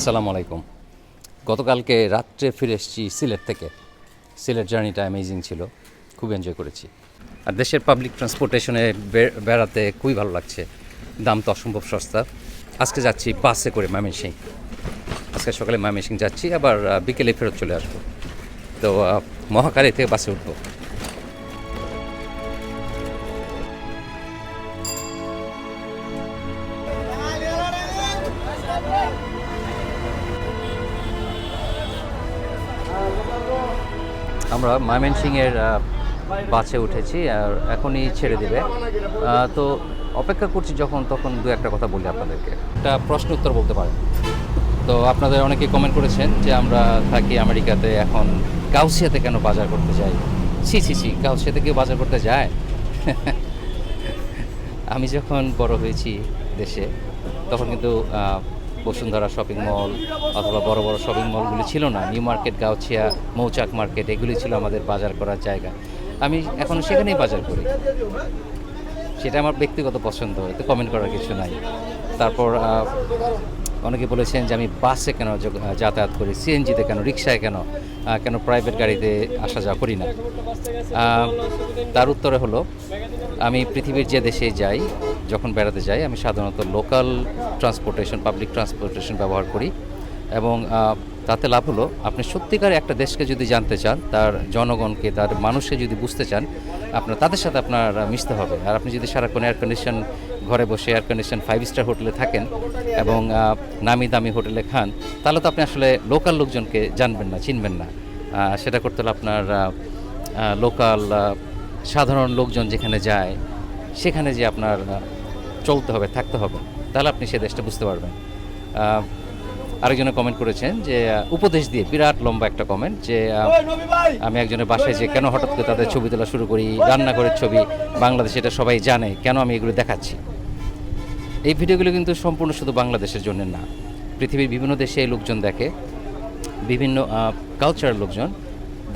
আসসালামু আলাইকুম। গতকালকে রাত্রে ফিরে এসেছি সিলেট থেকে। সিলেট জার্নিটা অ্যামেজিং ছিল, খুব এনজয় করেছি। আর দেশের পাবলিক ট্রান্সপোর্টেশনে বেড়াতে খুবই ভালো লাগছে, দাম তো অসম্ভব সস্তা। আজকে যাচ্ছি বাসে করে ময়মনসিংহ। আজকে সকালে ময়মনসিংহ যাচ্ছি, আবার বিকেলে ফেরত চলে আসবো। তো মহাখালী থেকে বাসে উঠবো। আমরা ময়মনসিংহের বাসে উঠেছি আর এখনই ছেড়ে দেবে। তো অপেক্ষা করছি, যখন তখন দু একটা কথা বলি আপনাদেরকে। একটা প্রশ্ন উত্তর বলতে পারেন। তো আপনাদের অনেকে কমেন্ট করেছেন যে আমরা থাকি আমেরিকাতে, এখন গাউসিয়াতে কেন বাজার করতে যাই। ছি, গাউসিয়াতে কেউ বাজার করতে যায়? আমি যখন বড় হয়েছি দেশে, তখন কিন্তু বসুন্ধরা শপিং মল অথবা বড় বড় শপিং মলগুলি ছিল না। নিউ মার্কেট, গাউছিয়া, মৌচাক মার্কেট, এগুলি ছিল আমাদের বাজার করার জায়গা। আমি এখন সেখানেই বাজার করি, সেটা আমার ব্যক্তিগত পছন্দ, এতে কমেন্ট করার কিছু নাই। তারপর অনেকে বলেছেন যে আমি বাসে কেন যাতায়াত করি, সিএনজিতে কেন, রিক্সায় কেন, কেন প্রাইভেট গাড়িতে আসা যাওয়া করি না। তার উত্তরে হলো, আমি পৃথিবীর যে দেশে যাই, যখন বেড়াতে যাই, আমি সাধারণত লোকাল ট্রান্সপোর্টেশন, পাবলিক ট্রান্সপোর্টেশন ব্যবহার করি। এবং তাতে লাভ হলো, আপনি সত্যিকার একটা দেশকে যদি জানতে চান, তার জনগণকে, তার মানুষকে যদি বুঝতে চান, আপনার তাদের সাথে আপনার মিশতে হবে। আর আপনি যদি সারাক্ষণ এয়ার কন্ডিশন ঘরে বসে এয়ার কন্ডিশন 5 স্টার হোটেলে থাকেন এবং নামি দামি হোটেলে খান, তাহলে তো আপনি আসলে লোকাল লোকজনকে জানবেন না, চিনবেন না। সেটা করতে হলে আপনার লোকাল সাধারণ লোকজন যেখানে যায়, সেখানে যে আপনার চলতে হবে, থাকতে হবে, তাহলে আপনি সে দেশটা বুঝতে পারবেন। আরেকজনে কমেন্ট করেছেন যে উপদেশ দিয়ে, বিরাট লম্বা একটা কমেন্ট, যে আমি একজনের বাসায় যে কেন হঠাৎ করে তাদের ছবি তোলা শুরু করি, রান্নাঘরের ছবি, বাংলাদেশ এটা সবাই জানে, কেন আমি এগুলো দেখাচ্ছি। এই ভিডিওগুলো কিন্তু সম্পূর্ণ শুধু বাংলাদেশের জন্য না, পৃথিবীর বিভিন্ন দেশে এই লোকজন দেখে, বিভিন্ন কালচারের লোকজন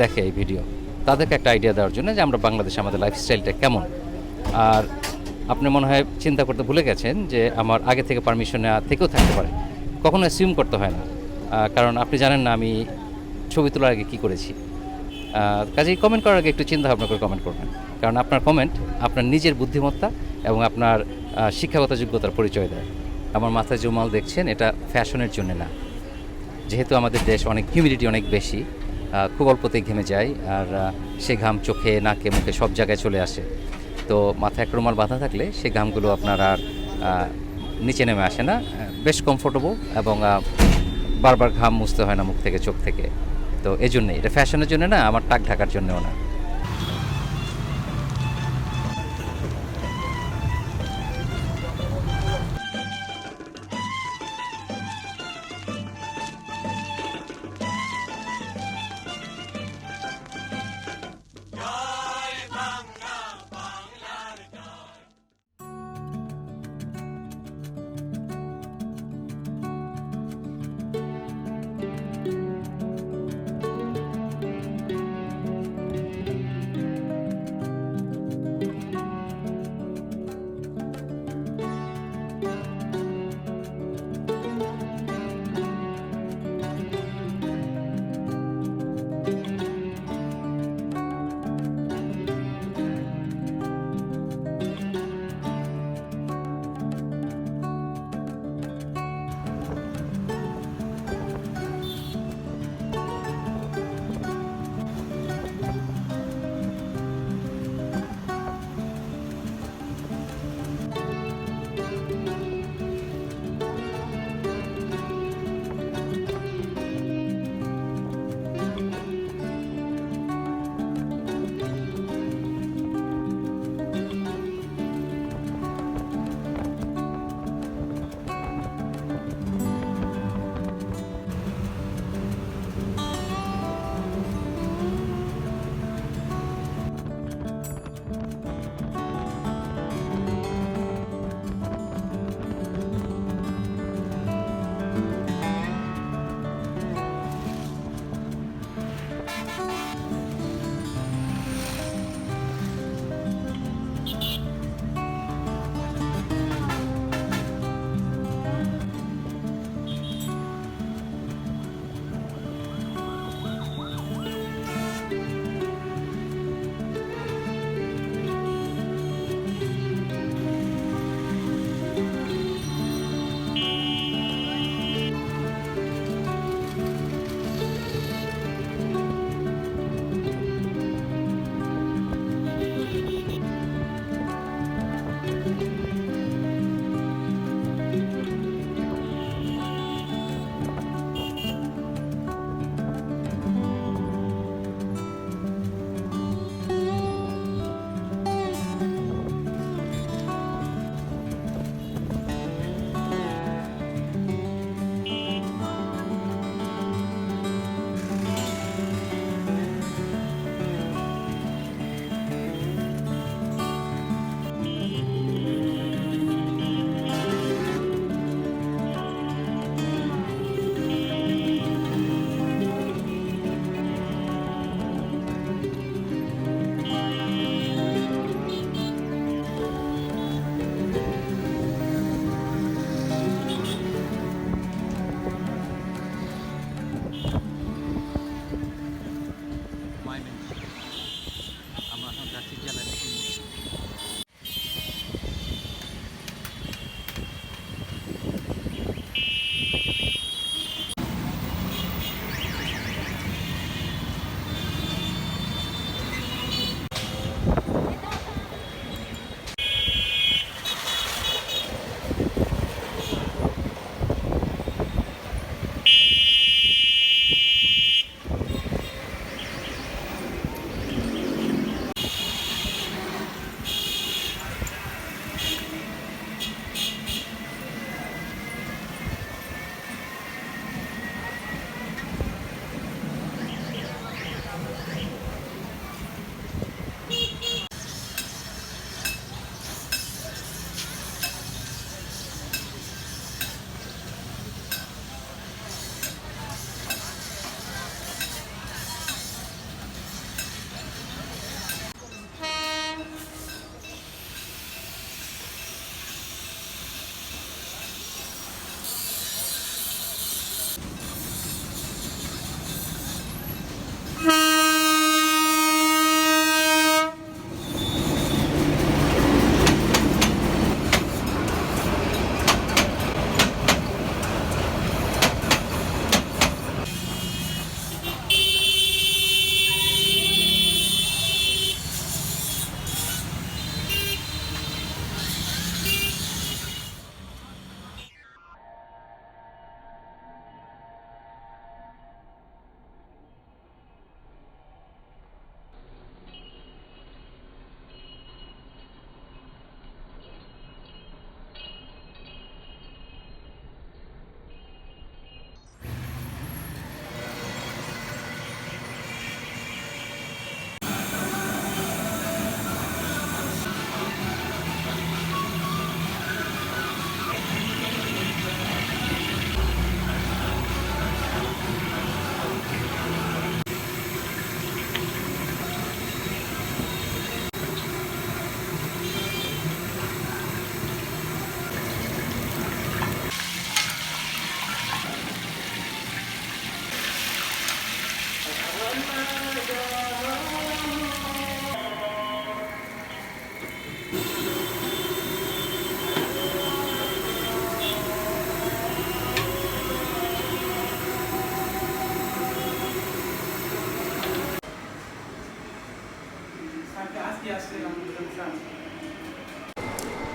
দেখে এই ভিডিও, তাদেরকে একটা আইডিয়া দেওয়ার জন্য যে আমরা বাংলাদেশে আমাদের লাইফস্টাইলটা কেমন। আর আপনি মনে হয় চিন্তা করতে ভুলে গেছেন যে আমার আগে থেকে পারমিশন নেওয়া থেকেও থাকতে পারে, কখনো অ্যাসিউম করতে হয় না, কারণ আপনি জানেন না আমি ছবি তোলার আগে কী করেছি। কাজেই কমেন্ট করার আগে একটু চিন্তা ভাবনা করে কমেন্ট করবেন, কারণ আপনার কমেন্ট আপনার নিজের বুদ্ধিমত্তা এবং আপনার শিক্ষাগত যোগ্যতার পরিচয় দেয়। আমার মাথায় যে রুমাল দেখছেন, এটা ফ্যাশনের জন্য না। যেহেতু আমাদের দেশ অনেক হিউমিডিটি অনেক বেশি, খুব অল্পতেই ঘেমে যায়, আর সে ঘাম চোখে, নাকে, মুখে সব জায়গায় চলে আসে। তো মাথায় একটা রুমাল বাঁধা থাকলে সেই ঘামগুলো আপনার আর নিচে নেমে আসে না, বেশ কমফোর্টেবল, এবং বারবার ঘাম মুছতে হয় না মুখ থেকে, চোখ থেকে। তো এই জন্যেই এটা ফ্যাশনের জন্য না, আমার টাক ঢাকার জন্যও না।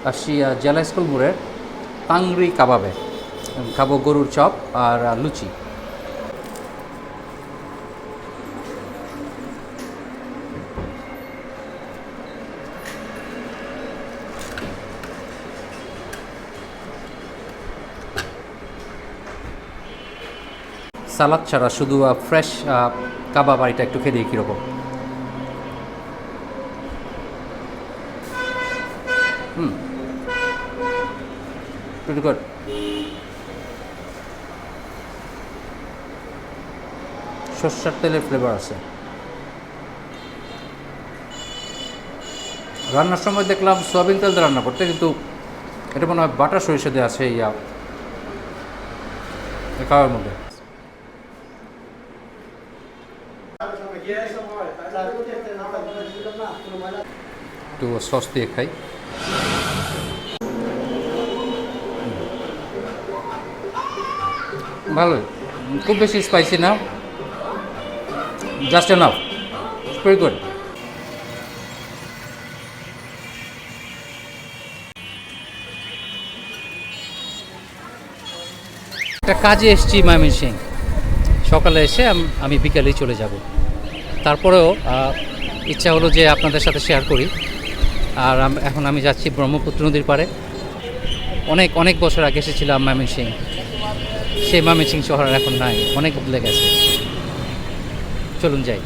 আসছি জেলা স্কুল মোড়ের পাংরি কাবাবে, খাবো গরুর চপ আর লুচি। সালাদ ছাড়া শুধু ফ্রেশ কাবাব, আর এটা একটু খেয়ে দিই কীরকম। pretty good. সরষের তেলের ফ্লেভার আছে। রান্নার সময় দেখলাম সয়াবিন তেল দিয়ে রান্না করতে, কিন্তু এটা মনে হয় বাটার সরিষা দিয়ে আছে খাওয়ার মধ্যে। একটু সস দিয়ে খাই। ভালোই, খুব বেশি স্পাইসি না, জাস্ট এনাফ, ভেরি গুড। একটা কাজে এসেছি ময়মনসিংহ, সকালে এসে আমি বিকালেই চলে যাব। তারপরেও ইচ্ছা হলো যে আপনাদের সাথে শেয়ার করি। আর এখন আমি যাচ্ছি ব্রহ্মপুত্র নদীর পাড়ে। অনেক অনেক বছর আগে এসেছিলাম ময়মনসিংহ, সেই ময়মনসিংহ শহর এখন নাই, অনেক বদলে গেছে। চলুন যাই।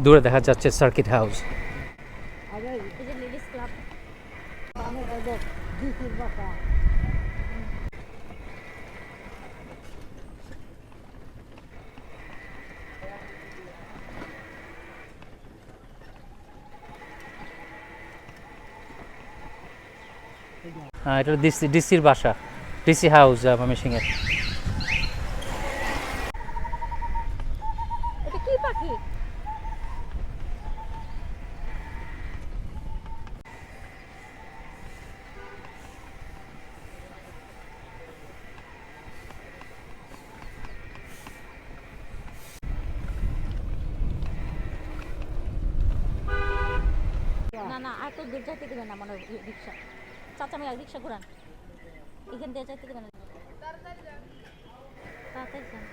দূরে দেখা যাচ্ছে সার্কিট হাউস। এটা ডিসির বাসা, ডিসি হাউস ময়মনসিংহের। এটা কি পাখি? না না, আর তো দূর যাইতে দেবে না মনে হয় রিক্সা। চাচা আমি রিক্সা ঘোরান, এখান দিয়ে যাইতে দেবে না। তাড়াতাড়ি যান।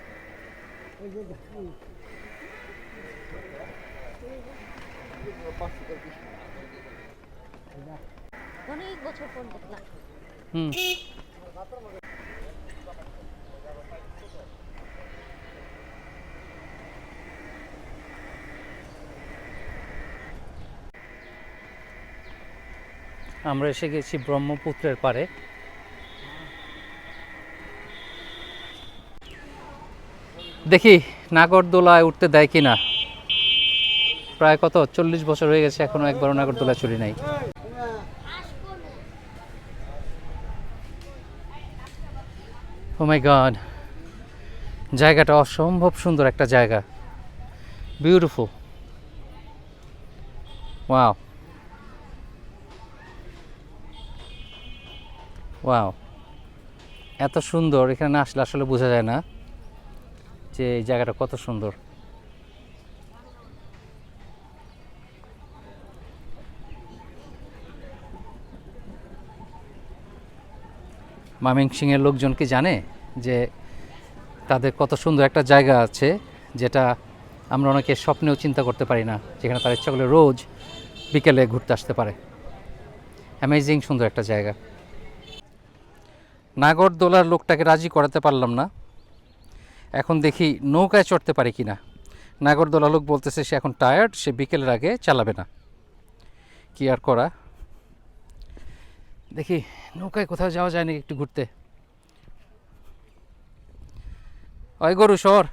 অনেক বছর পর দেখলাম। আমরা এসে গেছি ব্রহ্মপুত্রের পাড়ে। দেখি নাগরদোলায় উঠতে দেয় কিনা। প্রায় কত 40 বছর হয়ে গেছে, এখনো একবারও নাগরদোলায় চড়ি নাই। ও মাই গড, জায়গাটা অসম্ভব সুন্দর একটা জায়গা, বিউটিফুল। ওয়াও ওয়াও, এত সুন্দর, এখানে না আসলে আসলে বোঝা যায় না যে এই জায়গাটা কত সুন্দর। ময়মনসিংহের লোকজন কি জানে যে তাদের কত সুন্দর একটা জায়গা আছে, যেটা আমরা অনেকে স্বপ্নেও চিন্তা করতে পারি না, যেখানে তার ইচ্ছা করলে রোজ বিকেলে ঘুরতে আসতে পারে। অ্যামেজিং সুন্দর একটা জায়গা। নাগরদোলার লোকটাকে রাজি করাতে পারলাম না, এখন দেখি নৌকায় চড়তে পারি কি না। নাগরদোলা লোক বলতেছে সে এখন টায়ার্ড, সে বিকেলের আগে চালাবে না। কি আর করা, দেখি নৌকায় কোথাও যাওয়া যায় নাকি একটু ঘুরতে। ওই গরু শহর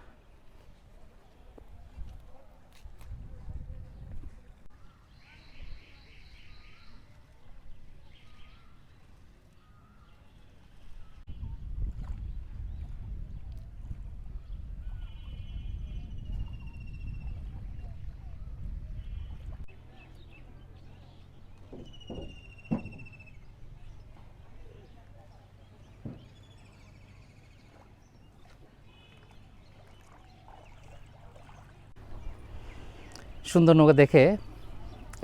সুন্দর নৌকা দেখে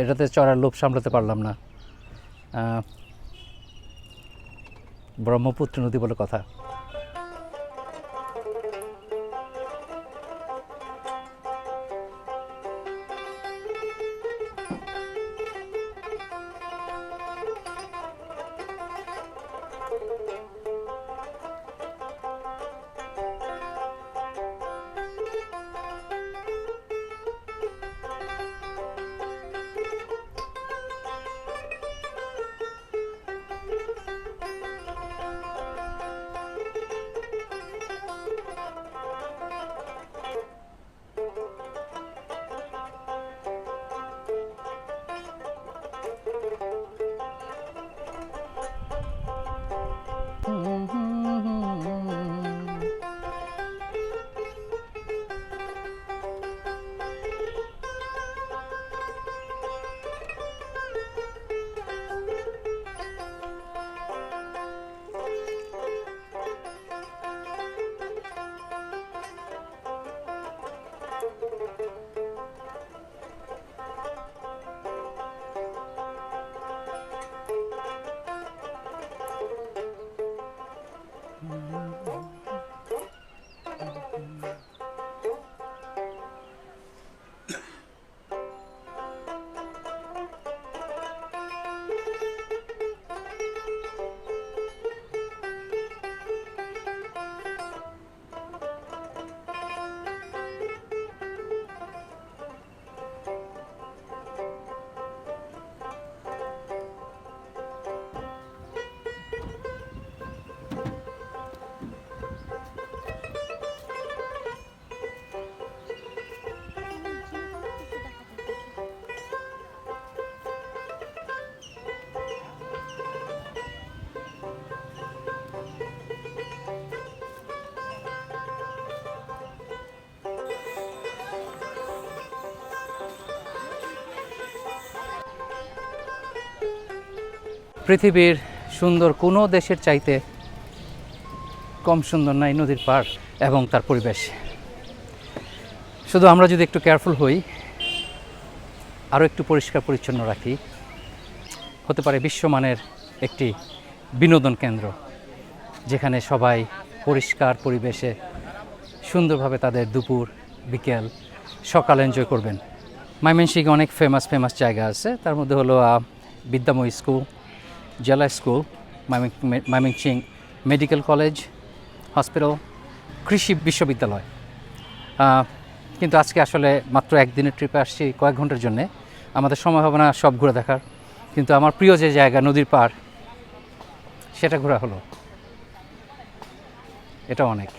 এটাতে চড়ার লোভ সামলাতে পারলাম না। ব্রহ্মপুত্র নদী বলে কথা। পৃথিবীর সুন্দর কোনো দেশের চাইতে কম সুন্দর নাই নদীর পাড় এবং তার পরিবেশ। শুধু আমরা যদি একটু কেয়ারফুল হই, আরও একটু পরিষ্কার পরিচ্ছন্ন রাখি, হতে পারে বিশ্বমানের একটি বিনোদন কেন্দ্র, যেখানে সবাই পরিষ্কার পরিবেশে সুন্দরভাবে তাদের দুপুর, বিকেল, সকাল এনজয় করবেন। ময়মনসিংহে অনেক ফেমাস জায়গা আছে, তার মধ্যে হলো বিদ্যাময়ী স্কুল, জেলা school, Mymensingh medical college, hospital, কৃষি বিশ্ববিদ্যালয়। কিন্তু আজকে আসলে মাত্র একদিনের ট্রিপে আসছি, কয়েক ঘন্টার জন্যে, আমাদের সময় হবে না সব ঘুরে দেখার। কিন্তু আমার প্রিয় যে জায়গা নদীর পাড়, সেটা ঘোরা হলো, এটা অনেক।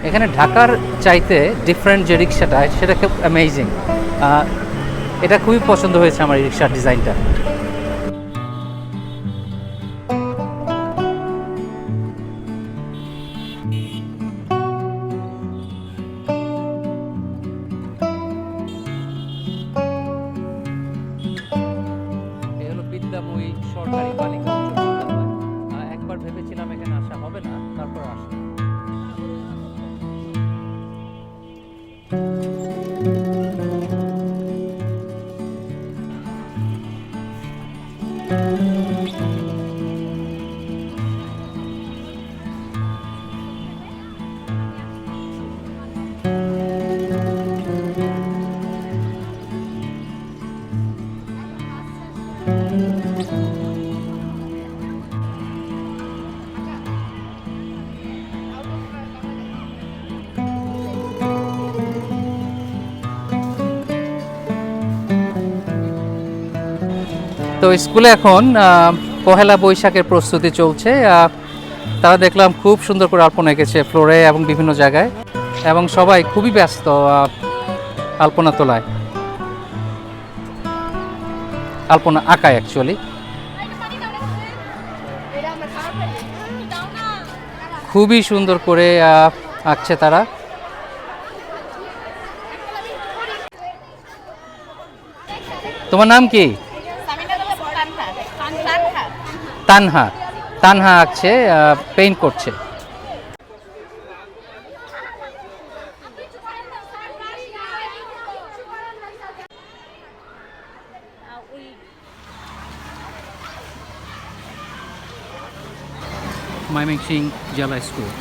এখানে ঢাকার চাইতে ডিফারেন্ট যে রিক্সাটা সেটা খুব অ্যামেজিং। এটা খুবই পছন্দ হয়েছে আমার এই রিক্সার ডিজাইনটা। এই হলো বিদ্যাময়ী সরকারি বালিকা উচ্চ বিদ্যালয়। একবার ভেবেছিলাম এখানে আসা হবে না, তারপর আসলাম। তো স্কুলে এখন পহেলা বৈশাখের প্রস্তুতি চলছে। তারা দেখলাম খুব সুন্দর করে আলপনা এঁকেছে ফ্লোরে এবং বিভিন্ন জায়গায়, এবং সবাই খুবই ব্যস্ত আলপনা তোলায়, আলপনা আঁকায় অ্যাকচুয়ালি। খুবই সুন্দর করে আঁকছে তারা। তোমার নাম কি? তানহা। তানহা আঁকছে, পেইন্ট করছে। ময়মনসিংহ জেলা স্কুল।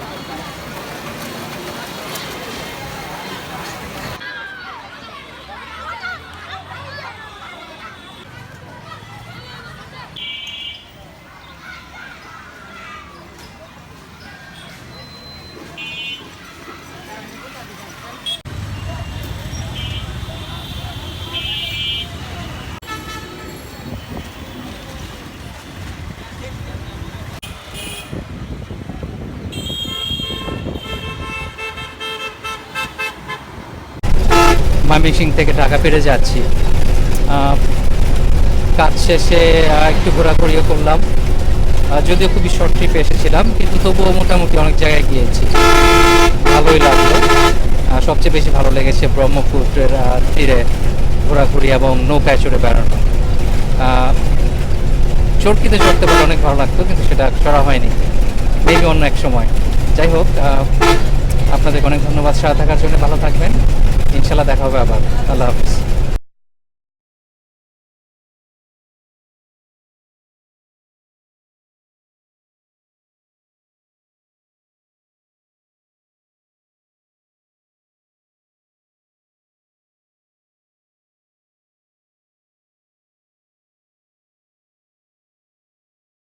ময়মনসিংহ থেকে ঢাকা ফিরে যাচ্ছি। কাজ শেষে একটু ঘোরাঘুরিও করলাম, যদিও খুবই শর্ট ট্রিপে এসেছিলাম, কিন্তু তবুও মোটামুটি অনেক জায়গায় গিয়েছি, ভালোই লাগলো। সবচেয়ে বেশি ভালো লেগেছে ব্রহ্মপুত্রের তীরে ঘোরাঘুরি এবং নৌকায় চড়ে বেড়ানো। চরকিতে চড়তে পারলে অনেক ভালো লাগতো, কিন্তু সেটা করা হয়নি, মেবি অন্য এক সময়। যাই হোক, আপনাদের অনেক ধন্যবাদ সাথে থাকার জন্য। ভালো থাকবেন, ইনশাল্লাহ দেখা হবে আবার। আল্লাহ হাফিজ।